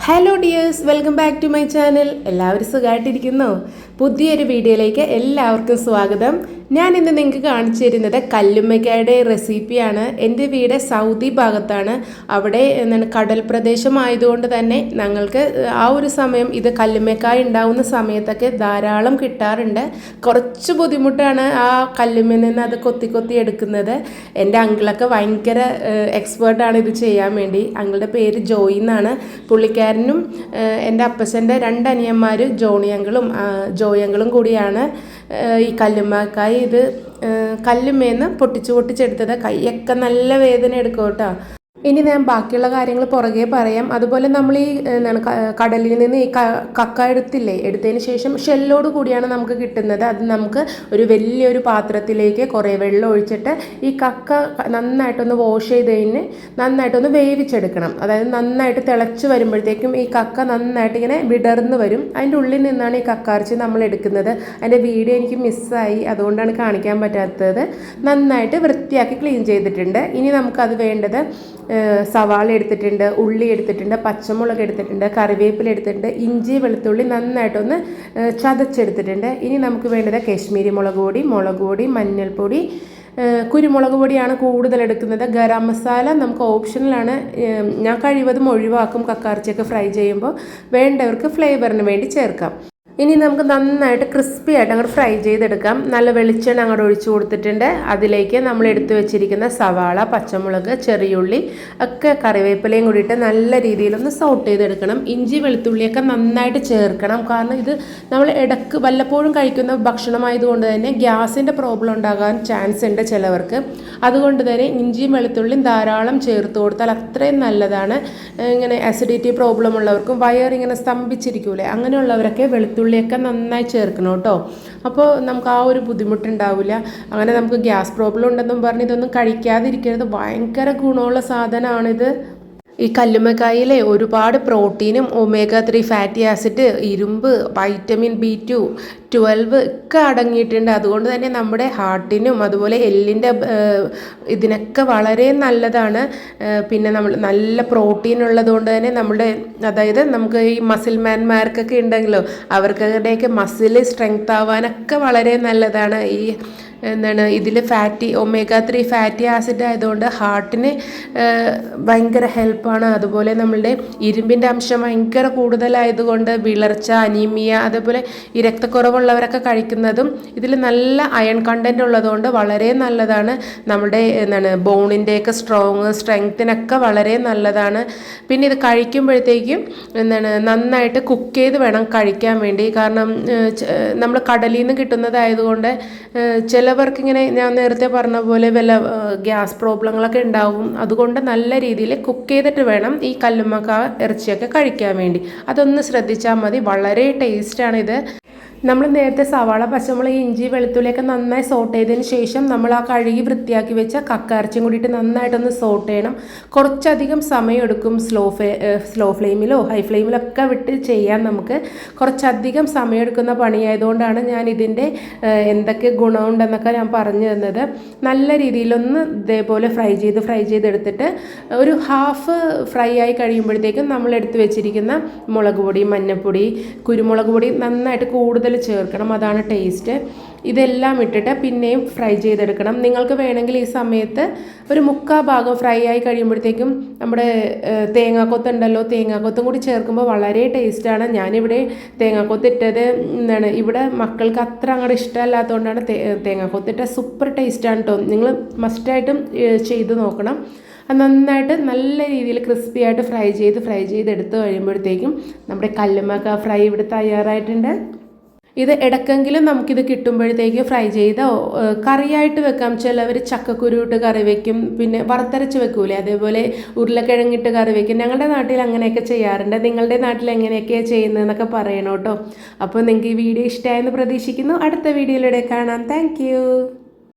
Hello dears, welcome back to my channel. എല്ലാവരും സുഖമായിട്ടിരിക്കുന്നോ? പുതിയൊരു വീഡിയോയിലേക്ക് എല്ലാവർക്കും സ്വാഗതം. ഞാൻ ഇന്ന് നിങ്ങൾക്ക് കാണിച്ചു തരുന്നത് കല്ലുമ്മക്കായുടെ റെസിപ്പിയാണ്. എൻ്റെ വീട് സൗദി ഭാഗത്താണ്. അവിടെ എന്താണ് കടൽ പ്രദേശമായതുകൊണ്ട് തന്നെ ഞങ്ങൾക്ക് ആ ഒരു സമയം ഇത് കല്ലുമ്മക്കായ ഉണ്ടാവുന്ന സമയത്തൊക്കെ ധാരാളം കിട്ടാറുണ്ട്. കുറച്ച് ബുദ്ധിമുട്ടാണ് ആ കല്ലുമ്മയിൽ നിന്ന് അത് കൊത്തി കൊത്തി എടുക്കുന്നത്. എൻ്റെ അങ്കിളൊക്കെ ഭയങ്കര എക്സ്പേർട്ടാണ് ഇത് ചെയ്യാൻ വേണ്ടി. അങ്കിളുടെ പേര് ജോയി എന്നാണ്. പുള്ളിക്കാരനും എൻ്റെ അപ്പച്ചൻ്റെ രണ്ടനിയന്മാർ ജോയി അങ്കിളും കൂടിയാണ് ഈ കല്ലുമ്മക്കായ ഇത് കല്ലുമ്മേന്ന് പൊട്ടിച്ചെടുത്തത്. കൈയൊക്കെ നല്ല വേദന എടുക്കും കേട്ടോ. ഇനി ഞാൻ ബാക്കിയുള്ള കാര്യങ്ങൾ പുറകെ പറയാം. അതുപോലെ നമ്മൾ ഈ എന്താണ് കടലിൽ നിന്ന് ഈ കക്ക എടുത്തതിന് ശേഷം ഷെല്ലോട് കൂടിയാണ് നമുക്ക് കിട്ടുന്നത്. അത് നമുക്ക് ഒരു വലിയൊരു പാത്രത്തിലേക്ക് കുറേ വെള്ളം ഒഴിച്ചിട്ട് ഈ കക്ക നന്നായിട്ടൊന്ന് വാഷ് ചെയ്തതിന് നന്നായിട്ടൊന്ന് വേവിച്ചെടുക്കണം. അതായത് നന്നായിട്ട് തിളച്ച് വരുമ്പോഴത്തേക്കും ഈ കക്ക നന്നായിട്ട് ഇങ്ങനെ വിടർന്ന് വരും. അതിൻ്റെ ഉള്ളിൽ നിന്നാണ് ഈ കക്കാർച്ചി നമ്മൾ എടുക്കുന്നത്. അതിൻ്റെ വീഡിയോ എനിക്ക് മിസ്സായി, അതുകൊണ്ടാണ് കാണിക്കാൻ പറ്റാത്തത്. നന്നായിട്ട് വൃത്തിയാക്കി ക്ലീൻ ചെയ്തിട്ടുണ്ട്. ഇനി നമുക്കത് വേണ്ടത് സവാള എടുത്തിട്ടുണ്ട്, ഉള്ളി എടുത്തിട്ടുണ്ട്, പച്ചമുളക് എടുത്തിട്ടുണ്ട്, കറിവേപ്പില എടുത്തിട്ടുണ്ട്, ഇഞ്ചി വെളുത്തുള്ളി നന്നായിട്ടൊന്ന് ചതച്ചെടുത്തിട്ടുണ്ട്. ഇനി നമുക്ക് വേണ്ടത് കാശ്മീരി മുളക് പൊടി, മഞ്ഞൾപ്പൊടി, കുരുമുളക് പൊടിയാണ് കൂടുതൽ എടുക്കുന്നത്. ഗരം മസാല നമുക്ക് ഓപ്ഷണലാണ്. ഞാൻ കഴിവതും ഒഴിവാക്കും കക്കാർച്ചിയൊക്കെ ഫ്രൈ ചെയ്യുമ്പോൾ. വേണ്ടവർക്ക് ഫ്ലേവറിന് വേണ്ടി ചേർക്കാം. ഇനി നമുക്ക് നന്നായിട്ട് ക്രിസ്പി ആയിട്ട് അങ്ങോട്ട് ഫ്രൈ ചെയ്തെടുക്കാം. നല്ല വെളിച്ചെണ്ണ അങ്ങോട്ട് ഒഴിച്ചു കൊടുത്തിട്ടുണ്ട്. അതിലേക്ക് നമ്മൾ എടുത്തു വെച്ചിരിക്കുന്ന സവാള, പച്ചമുളക്, ചെറിയുള്ളി ഒക്കെ കറിവേപ്പിലയും കൂടിയിട്ട് നല്ല രീതിയിലൊന്ന് സോട്ട് ചെയ്തെടുക്കണം. ഇഞ്ചി വെളുത്തുള്ളിയൊക്കെ നന്നായിട്ട് ചേർക്കണം. കാരണം ഇത് നമ്മൾ ഇടയ്ക്ക് വല്ലപ്പോഴും കഴിക്കുന്ന ഭക്ഷണമായതുകൊണ്ട് തന്നെ ഗ്യാസിൻ്റെ പ്രോബ്ലം ഉണ്ടാകാൻ ചാൻസ് ഉണ്ട് ചിലവർക്ക്. അതുകൊണ്ട് തന്നെ ഇഞ്ചിയും വെളുത്തുള്ളിയും ധാരാളം ചേർത്ത് കൊടുത്താൽ അത്രയും നല്ലതാണ്. ഇങ്ങനെ അസിഡിറ്റി പ്രോബ്ലം ഉള്ളവർക്കും വയറിങ്ങനെ സ്തംഭിച്ചിരിക്കൂലേ, അങ്ങനെയുള്ളവരൊക്കെ വെളുത്തുള്ളിയൊക്കെ നന്നായി ചേർക്കണം കേട്ടോ. അപ്പോൾ നമുക്ക് ആ ഒരു ബുദ്ധിമുട്ടുണ്ടാവില്ല. അങ്ങനെ നമുക്ക് ഗ്യാസ് പ്രോബ്ലം ഉണ്ടെന്നും പറഞ്ഞ് ഇതൊന്നും കഴിക്കാതിരിക്കരുത്. ഭയങ്കര ഗുണമുള്ള സാധനമാണിത്. ഈ കല്ലുമ്മക്കായയിലെ ഒരുപാട് പ്രോട്ടീനും ഒമേഗ 3 ഫാറ്റി ആസിഡ്, ഇരുമ്പ്, വൈറ്റമിൻ B2, 12 ഒക്കെ അടങ്ങിയിട്ടുണ്ട്. അതുകൊണ്ട് തന്നെ നമ്മുടെ ഹാർട്ടിനും അതുപോലെ എല്ലിൻ്റെ ഇതിനൊക്കെ വളരെ നല്ലതാണ്. പിന്നെ നമ്മൾ നല്ല പ്രോട്ടീൻ ഉള്ളതുകൊണ്ട് തന്നെ അതായത് നമുക്ക് ഈ മസിൽ മാൻമാർക്കൊക്കെ ഉണ്ടെങ്കിലോ അവർക്കൊക്കെ മസിൽ സ്ട്രെങ്ത് ആവാനൊക്കെ വളരെ നല്ലതാണ്. ഈ ഇതിൽ ഒമേഗ 3 ഫാറ്റി ആസിഡ് ആയതുകൊണ്ട് ഹാർട്ടിന് ഭയങ്കര ഹെൽപ്പാണ്. അതുപോലെ നമ്മളുടെ ഇരുമ്പിൻ്റെ അംശം ഭയങ്കര കൂടുതലായതുകൊണ്ട് വിളർച്ച, അനീമിയ, അതേപോലെ ഈ രക്തക്കുറവുള്ളവരൊക്കെ കഴിക്കുന്നതും ഇതിൽ നല്ല അയൺ കണ്ടൻറ്റ് ഉള്ളതുകൊണ്ട് വളരെ നല്ലതാണ്. നമ്മുടെ ബോണിൻ്റെയൊക്കെ സ്ട്രെങ്ത്തിനൊക്കെ വളരെ നല്ലതാണ്. പിന്നെ ഇത് കഴിക്കുമ്പോഴത്തേക്കും നന്നായിട്ട് കുക്ക് ചെയ്ത് വേണം കഴിക്കാൻ വേണ്ടി. കാരണം നമ്മൾ കടലിൽ നിന്ന് കിട്ടുന്നതായതുകൊണ്ട് ചിലവർക്കിങ്ങനെ ഞാൻ നേരത്തെ പറഞ്ഞ പോലെ വല്ല ഗ്യാസ് പ്രോബ്ലങ്ങളൊക്കെ ഉണ്ടാവും. അതുകൊണ്ട് നല്ല രീതിയിൽ കുക്ക് ചെയ്തിട്ട് വേണം ഈ കല്ലുമ്മക്കായ ഇറച്ചിയൊക്കെ കഴിക്കാൻ വേണ്ടി. അതൊന്ന് ശ്രദ്ധിച്ചാൽ മതി. വളരെ ടേസ്റ്റാണിത്. നമ്മൾ നേരത്തെ സവാള, പച്ചമുളക്, ഇഞ്ചി, വെളുത്തുള്ളിയൊക്കെ നന്നായി സോട്ട് ചെയ്തതിന് ശേഷം നമ്മൾ ആ കഴുകി വൃത്തിയാക്കി വെച്ച കക്ക ഇറച്ചിയും കൂടിയിട്ട് നന്നായിട്ടൊന്ന് സോട്ട് ചെയ്യണം. കുറച്ചധികം സമയം എടുക്കും. സ്ലോ ഫ്ലെയിമിലോ ഹൈ ഫ്ലെയിമിലൊക്കെ വിട്ട് ചെയ്യാൻ നമുക്ക് കുറച്ചധികം സമയം എടുക്കുന്ന പണിയായതുകൊണ്ടാണ് ഞാൻ ഇതിൻ്റെ എന്തൊക്കെ ഗുണമുണ്ടെന്നൊക്കെ ഞാൻ പറഞ്ഞു തന്നത്. നല്ല രീതിയിലൊന്ന് ഇതേപോലെ ഫ്രൈ ചെയ്തെടുത്തിട്ട് ഒരു ഹാഫ് ഫ്രൈ ആയി കഴിയുമ്പോഴത്തേക്കും നമ്മൾ എടുത്ത് വെച്ചിരിക്കുന്ന മുളക് പൊടി, മഞ്ഞൾപ്പൊടി, കുരുമുളക് പൊടി നന്നായിട്ട് കൂടുതൽ ചേർക്കണം. അതാണ് ടേസ്റ്റ്. ഇതെല്ലാം ഇട്ടിട്ട് പിന്നെയും ഫ്രൈ ചെയ്തെടുക്കണം. നിങ്ങൾക്ക് വേണമെങ്കിൽ ഈ സമയത്ത് ഒരു 3/4 ഭാഗം ഫ്രൈ ആയി കഴിയുമ്പോഴത്തേക്കും നമ്മുടെ തേങ്ങാക്കൊത്തുണ്ടല്ലോ, തേങ്ങാക്കൊത്തും കൂടി ചേർക്കുമ്പോൾ വളരെ ടേസ്റ്റാണ്. ഞാനിവിടെ തേങ്ങാക്കൊത്ത് ഇട്ടത് ഇവിടെ മക്കൾക്ക് അത്ര അങ്ങോട്ട് ഇഷ്ടമല്ലാത്തതുകൊണ്ടാണ് തേങ്ങാക്കൊത്തിട്ട. സൂപ്പർ ടേസ്റ്റാണ് കേട്ടോ. നിങ്ങൾ മസ്റ്റായിട്ടും ചെയ്ത് നോക്കണം. അത് നന്നായിട്ട് നല്ല രീതിയിൽ ക്രിസ്പി ആയിട്ട് ഫ്രൈ ചെയ്തെടുത്ത് കഴിയുമ്പോഴത്തേക്കും നമ്മുടെ കല്ലുമ്മക്കായ ഫ്രൈ ഇവിടെ തയ്യാറായിട്ടുണ്ട്. ഇത് ഇടയ്ക്കെങ്കിലും നമുക്കിത് കിട്ടുമ്പോഴത്തേക്ക് ഫ്രൈ ചെയ്തോ കറിയായിട്ട് വെക്കാം. ചിലവർ ചക്കക്കുരു ഇട്ട് കറി വയ്ക്കും, പിന്നെ വറുത്തരച്ച് വെക്കൂലേ, അതേപോലെ ഉരുളക്കിഴങ്ങിട്ട് കറി വയ്ക്കും. ഞങ്ങളുടെ നാട്ടിൽ അങ്ങനെയൊക്കെ ചെയ്യാറുണ്ട്. നിങ്ങളുടെ നാട്ടിൽ എങ്ങനെയൊക്കെയാണ് ചെയ്യുന്നതെന്നൊക്കെ പറയണം കേട്ടോ. അപ്പോൾ നിങ്ങൾക്ക് ഈ വീഡിയോ ഇഷ്ടമായെന്ന് പ്രതീക്ഷിക്കുന്നു. അടുത്ത വീഡിയോയിലൂടെ കാണാം. താങ്ക്